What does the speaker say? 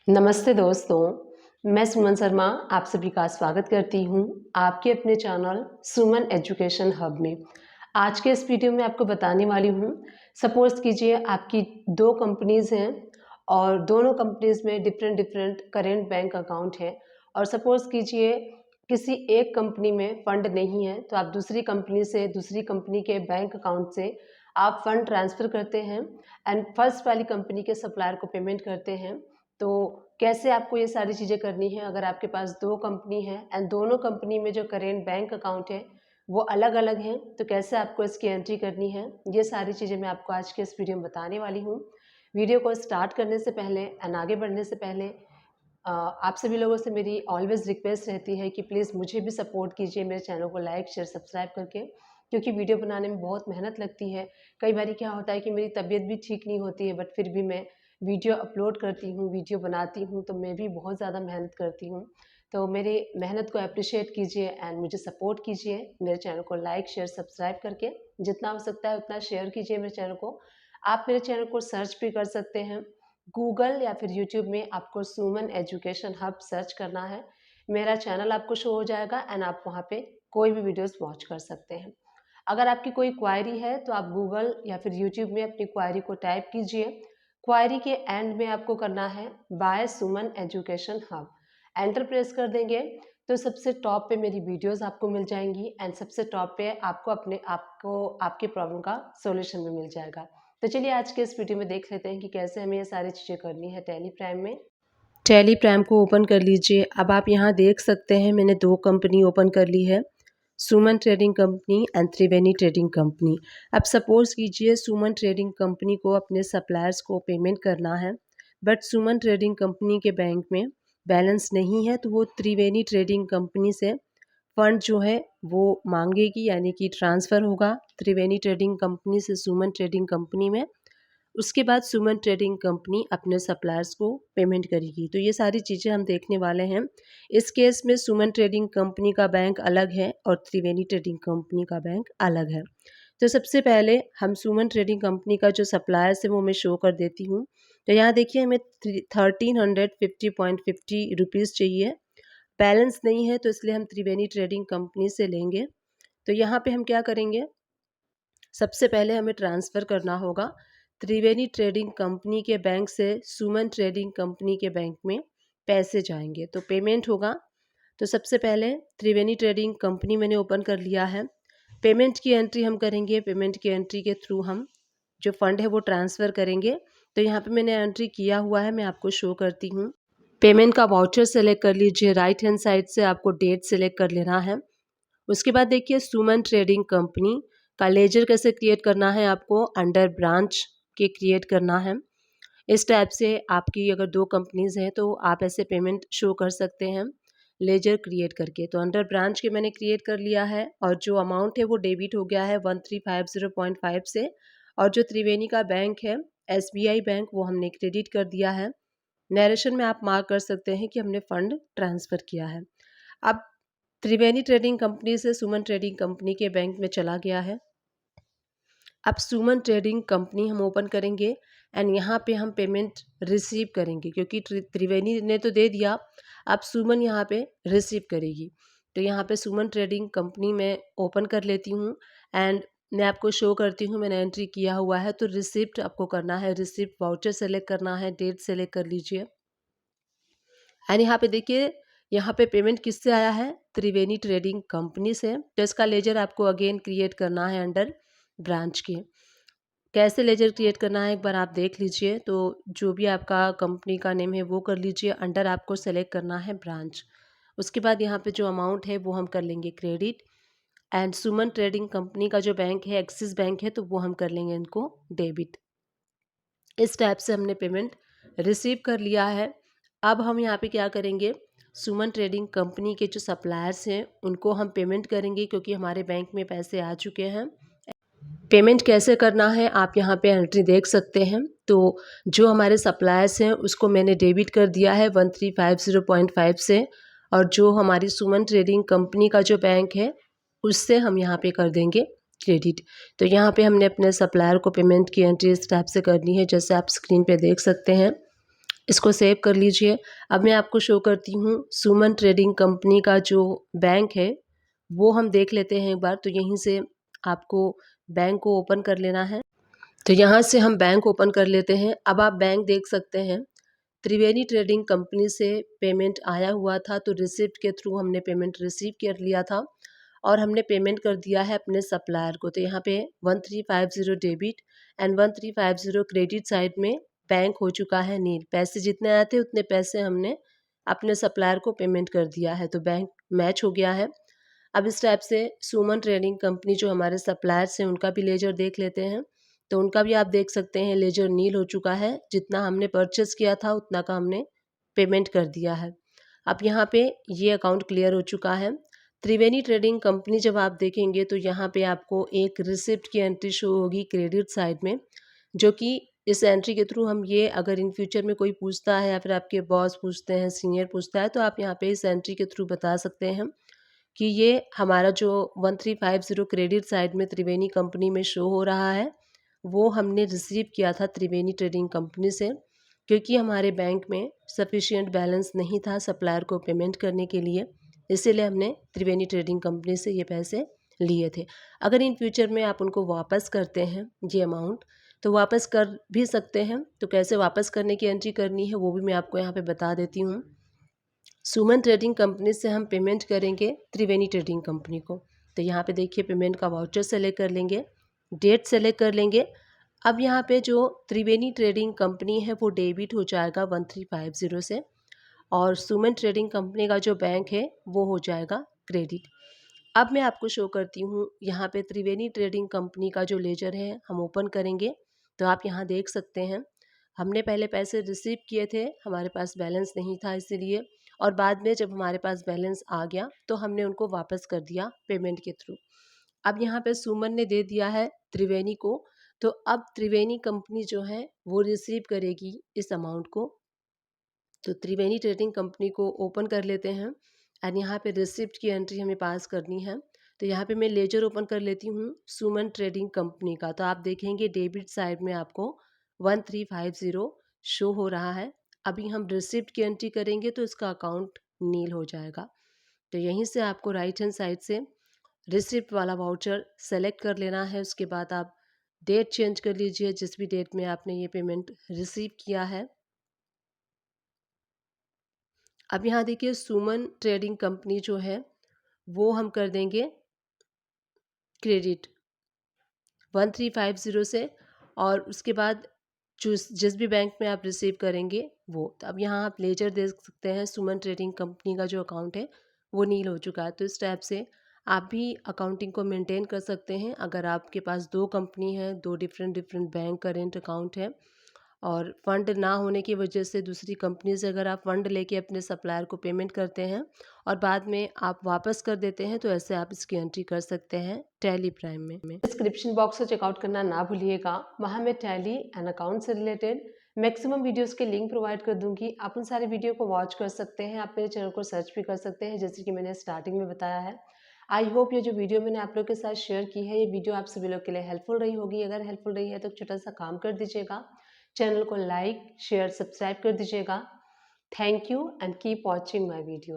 नमस्ते दोस्तों, मैं सुमन शर्मा आप सभी का स्वागत करती हूँ आपके अपने चैनल सुमन एजुकेशन हब में। आज के इस वीडियो में आपको बताने वाली हूँ, सपोज कीजिए आपकी दो कंपनीज़ हैं और दोनों कंपनीज़ में डिफरेंट करेंट बैंक अकाउंट है और सपोज कीजिए किसी एक कंपनी में फ़ंड नहीं है तो आप दूसरी कंपनी से दूसरी कंपनी के बैंक अकाउंट से आप फ़ंड ट्रांसफ़र करते हैं एंड फर्स्ट वाली कंपनी के सप्लायर को पेमेंट करते हैं। तो कैसे आपको ये सारी चीज़ें करनी है अगर आपके पास दो कंपनी है एंड दोनों कंपनी में जो करेंट बैंक अकाउंट है वो अलग अलग हैं, तो कैसे आपको इसकी एंट्री करनी है, ये सारी चीज़ें मैं आपको आज के इस वीडियो में बताने वाली हूँ। वीडियो को स्टार्ट करने से पहले एंड आगे बढ़ने से पहले आप सभी लोगों से मेरी ऑलवेज़ रिक्वेस्ट रहती है कि प्लीज़ मुझे भी सपोर्ट कीजिए मेरे चैनल को लाइक शेयर सब्सक्राइब करके, क्योंकि वीडियो बनाने में बहुत मेहनत लगती है। कई बार क्या होता है कि मेरी तबीयत भी ठीक नहीं होती है बट फिर भी मैं वीडियो अपलोड करती हूँ, वीडियो बनाती हूँ, तो मैं भी बहुत ज़्यादा मेहनत करती हूँ। तो मेरी मेहनत को अप्रिशिएट कीजिए एंड मुझे सपोर्ट कीजिए मेरे चैनल को लाइक शेयर सब्सक्राइब करके। जितना हो सकता है उतना शेयर कीजिए मेरे चैनल को। आप मेरे चैनल को सर्च भी कर सकते हैं गूगल या फिर यूट्यूब में, आपको सुमन एजुकेशन हब सर्च करना है, मेरा चैनल आपको शो हो जाएगा एंड आप वहाँ पे कोई भी वीडियोस वॉच कर सकते हैं। अगर आपकी कोई क्वायरी है तो आप गूगल या फिर यूट्यूब में अपनी क्वायरी को टाइप कीजिए। क्वायरी के एंड में आपको करना है बाय सुमन एजुकेशन हब, एंटर प्रेस कर देंगे तो सबसे टॉप पे मेरी वीडियोस आपको मिल जाएंगी एंड सबसे टॉप पे आपको आपकी प्रॉब्लम का सॉल्यूशन भी मिल जाएगा। तो चलिए आज के इस वीडियो में देख लेते हैं कि कैसे हमें ये सारी चीज़ें करनी है टैली प्राइम में। टैली प्राइम को ओपन कर लीजिए। अब आप यहाँ देख सकते हैं मैंने दो कंपनी ओपन कर ली है, Suman trading company and Triveni trading company. अब सपोज कीजिए सुमन ट्रेडिंग कंपनी को अपने सप्लायर्स को पेमेंट करना है बट सुमन ट्रेडिंग कंपनी के बैंक में बैलेंस नहीं है, तो वो त्रिवेणी ट्रेडिंग कंपनी से फंड जो है वो मांगेगी, यानी कि ट्रांसफ़र होगा त्रिवेणी ट्रेडिंग कंपनी से सुमन ट्रेडिंग कंपनी में। उसके बाद सुमन ट्रेडिंग कंपनी अपने सप्लायर्स को पेमेंट करेगी। तो ये सारी चीज़ें हम देखने वाले हैं। इस केस में सुमन ट्रेडिंग कंपनी का बैंक अलग है और त्रिवेणी ट्रेडिंग कंपनी का बैंक अलग है। तो सबसे पहले हम सुमन ट्रेडिंग कंपनी का जो सप्लायर्स है वो मैं शो कर देती हूँ। तो यहाँ देखिए हमें 1350.50 रुपीज़ चाहिए, बैलेंस नहीं है तो इसलिए हम त्रिवेणी ट्रेडिंग कंपनी से लेंगे। तो यहाँ पे हम क्या करेंगे, सबसे पहले हमें ट्रांसफ़र करना होगा त्रिवेणी ट्रेडिंग कंपनी के बैंक से सुमन ट्रेडिंग कंपनी के बैंक में पैसे जाएंगे तो पेमेंट होगा। तो सबसे पहले त्रिवेणी ट्रेडिंग कंपनी मैंने ओपन कर लिया है। पेमेंट की एंट्री हम करेंगे, पेमेंट की एंट्री के थ्रू हम जो फंड है वो ट्रांसफ़र करेंगे। तो यहाँ पे मैंने एंट्री किया हुआ है, मैं आपको शो करती हूँ। पेमेंट का वाउचर सेलेक्ट कर लीजिए, राइट हैंड साइड से आपको डेट सेलेक्ट कर लेना है। उसके बाद देखिए सुमन ट्रेडिंग कंपनी का लेजर कैसे क्रिएट करना है, आपको अंडर ब्रांच के क्रिएट करना है। इस टाइप से आपकी अगर दो कंपनीज़ हैं तो आप ऐसे पेमेंट शो कर सकते हैं लेजर क्रिएट करके। तो अंडर ब्रांच के मैंने क्रिएट कर लिया है और जो अमाउंट है वो डेबिट हो गया है 1350.5 से, और जो त्रिवेणी का बैंक है SBI बैंक वो हमने क्रेडिट कर दिया है। नरेशन में आप मार्क कर सकते हैं कि हमने फ़ंड ट्रांसफ़र किया है। अब त्रिवेणी ट्रेडिंग कंपनी से सुमन ट्रेडिंग कंपनी के बैंक में चला गया है। अब सुमन ट्रेडिंग कंपनी हम ओपन करेंगे एंड यहाँ पे हम पेमेंट रिसीव करेंगे, क्योंकि त्रिवेणी ने तो दे दिया, अब सुमन यहाँ पे रिसीव करेगी। तो यहाँ पे सुमन ट्रेडिंग कंपनी में ओपन कर लेती हूँ एंड मैं आपको शो करती हूँ मैंने एंट्री किया हुआ है। तो रिसिप्ट आपको करना है, रिसिप्ट वाउचर सेलेक्ट करना है, डेट सेलेक्ट कर लीजिए एंड यहाँ पे देखिए यहाँ पे पेमेंट किससे आया है, त्रिवेणी ट्रेडिंग कंपनी से। तो इसका लेजर आपको अगेन क्रिएट करना है अंडर ब्रांच के। कैसे लेजर क्रिएट करना है एक बार आप देख लीजिए। तो जो भी आपका कंपनी का नेम है वो कर लीजिए, अंडर आपको सेलेक्ट करना है ब्रांच। उसके बाद यहाँ पे जो अमाउंट है वो हम कर लेंगे credit and Suman trading company का जो बैंक है एक्सिस बैंक है तो वो हम कर लेंगे इनको डेबिट। इस टाइप से हमने पेमेंट रिसीव कर लिया है। अब हम यहाँ पे क्या करेंगे, सुमन ट्रेडिंग कंपनी के जो सप्लायर्स हैं उनको हम पेमेंट करेंगे, क्योंकि हमारे बैंक में पैसे आ चुके हैं। पेमेंट कैसे करना है आप यहाँ पे एंट्री देख सकते हैं। तो जो हमारे सप्लायर्स हैं उसको मैंने डेबिट कर दिया है 1350.5 से, और जो हमारी सुमन ट्रेडिंग कंपनी का जो बैंक है उससे हम यहाँ पे कर देंगे क्रेडिट। तो यहाँ पे हमने अपने सप्लायर को पेमेंट की एंट्री इस टाइप से करनी है जैसे आप स्क्रीन पे देख सकते हैं। इसको सेव कर लीजिए। अब मैं आपको शो करती हूँ सुमन ट्रेडिंग कंपनी का जो बैंक है वो हम देख लेते हैं एक बार। तो यहीं से आपको बैंक को ओपन कर लेना है। तो यहाँ से हम बैंक ओपन कर लेते हैं। अब आप बैंक देख सकते हैं, त्रिवेणी ट्रेडिंग कंपनी से पेमेंट आया हुआ था, तो रिसिप्ट के थ्रू हमने पेमेंट रिसीव कर लिया था और हमने पेमेंट कर दिया है अपने सप्लायर को। तो यहाँ पे 1350 डेबिट एंड 1350 क्रेडिट साइड में बैंक हो चुका है नील। पैसे जितने आए थे उतने पैसे हमने अपने सप्लायर को पेमेंट कर दिया है, तो बैंक मैच हो गया है। अब इस टाइप से सुमन ट्रेडिंग कंपनी जो हमारे सप्लायर्स हैं उनका भी लेजर देख लेते हैं। तो उनका भी आप देख सकते हैं लेजर नील हो चुका है। जितना हमने परचेस किया था उतना का हमने पेमेंट कर दिया है। अब यहाँ पे ये अकाउंट क्लियर हो चुका है। त्रिवेणी ट्रेडिंग कंपनी जब आप देखेंगे तो यहाँ पे आपको एक रिसिप्ट की एंट्री शो होगी क्रेडिट साइड में, जो कि इस एंट्री के थ्रू हम ये अगर इन फ्यूचर में कोई पूछता है या फिर आपके बॉस पूछते हैं, सीनियर पूछता है, तो आप यहाँ पे इस एंट्री के थ्रू बता सकते हैं कि ये हमारा जो 1350 क्रेडिट साइड में त्रिवेणी कंपनी में शो हो रहा है वो हमने रिसीव किया था त्रिवेणी ट्रेडिंग कंपनी से, क्योंकि हमारे बैंक में सफिशिएंट बैलेंस नहीं था सप्लायर को पेमेंट करने के लिए, इसीलिए हमने त्रिवेणी ट्रेडिंग कंपनी से ये पैसे लिए थे। अगर इन फ्यूचर में आप उनको वापस करते हैं ये अमाउंट, तो वापस कर भी सकते हैं। तो कैसे वापस करने की एंट्री करनी है वो भी मैं आपको यहाँ पे बता देती हूँ। सुमन ट्रेडिंग कंपनी से हम पेमेंट करेंगे त्रिवेणी ट्रेडिंग कंपनी को। तो यहाँ पे देखिए पेमेंट का वाउचर सेलेक्ट कर लेंगे, डेट सेलेक्ट कर लेंगे। अब यहाँ पे जो त्रिवेणी ट्रेडिंग कंपनी है वो डेबिट हो जाएगा 1350 से, और सुमन ट्रेडिंग कंपनी का जो बैंक है वो हो जाएगा क्रेडिट। अब मैं आपको शो करती हूँ यहाँ पे त्रिवेणी ट्रेडिंग कंपनी का जो लेजर है हम ओपन करेंगे। तो आप यहाँ देख सकते हैं हमने पहले पैसे रिसीव किए थे, हमारे पास बैलेंस नहीं था इसीलिए, और बाद में जब हमारे पास बैलेंस आ गया तो हमने उनको वापस कर दिया पेमेंट के थ्रू। अब यहाँ पे सुमन ने दे दिया है त्रिवेणी को, तो अब त्रिवेणी कंपनी जो है वो रिसीव करेगी इस अमाउंट को। तो त्रिवेणी ट्रेडिंग कंपनी को ओपन कर लेते हैं एंड यहाँ पे रिसिप्ट की एंट्री हमें पास करनी है। तो यहाँ पे मैं लेजर ओपन कर लेती हूँ सुमन ट्रेडिंग कंपनी का। तो आप देखेंगे डेबिट साइड में आपको 1350 शो हो रहा है। अभी हम रिसिप्ट की एंट्री करेंगे तो इसका अकाउंट नील हो जाएगा। तो यहीं से आपको राइट हैंड साइड से रिसिप्ट वाला वाउचर सेलेक्ट कर लेना है। उसके बाद आप डेट चेंज कर लीजिए जिस भी डेट में आपने ये पेमेंट रिसीव किया है। अब यहाँ देखिए सुमन ट्रेडिंग कंपनी जो है वो हम कर देंगे क्रेडिट 1350 से, और उसके बाद जिस भी बैंक में आप रिसीव करेंगे वो। तो अब यहाँ आप लेजर देख सकते हैं सुमन ट्रेडिंग कंपनी का जो अकाउंट है वो नील हो चुका है। तो इस टाइप से आप भी अकाउंटिंग को मेंटेन कर सकते हैं। अगर आपके पास दो कंपनी है, दो डिफरेंट बैंक करेंट अकाउंट है, और फंड ना होने की वजह से दूसरी कंपनी से अगर आप फंड लेके अपने सप्लायर को पेमेंट करते हैं और बाद में आप वापस कर देते हैं, तो ऐसे आप इसकी एंट्री कर सकते हैं टैली प्राइम में। डिस्क्रिप्शन बॉक्स से चेकआउट करना ना भूलिएगा, वहाँ मैं टैली एंड अकाउंट से रिलेटेड मैक्सिमम वीडियोस के लिंक प्रोवाइड कर दूंगी। आप उन सारे वीडियो को वॉच कर सकते हैं। आप मेरे चैनल को सर्च भी कर सकते हैं जैसे कि मैंने स्टार्टिंग में बताया है। आई होप ये जो वीडियो मैंने आप लोग के साथ शेयर की है ये वीडियो आप सभी लोग के लिए हेल्पफुल रही होगी। अगर हेल्पफुल रही है तो छोटा सा काम कर दीजिएगा, चैनल को लाइक शेयर सब्सक्राइब कर दीजिएगा। Thank you and keep watching my video.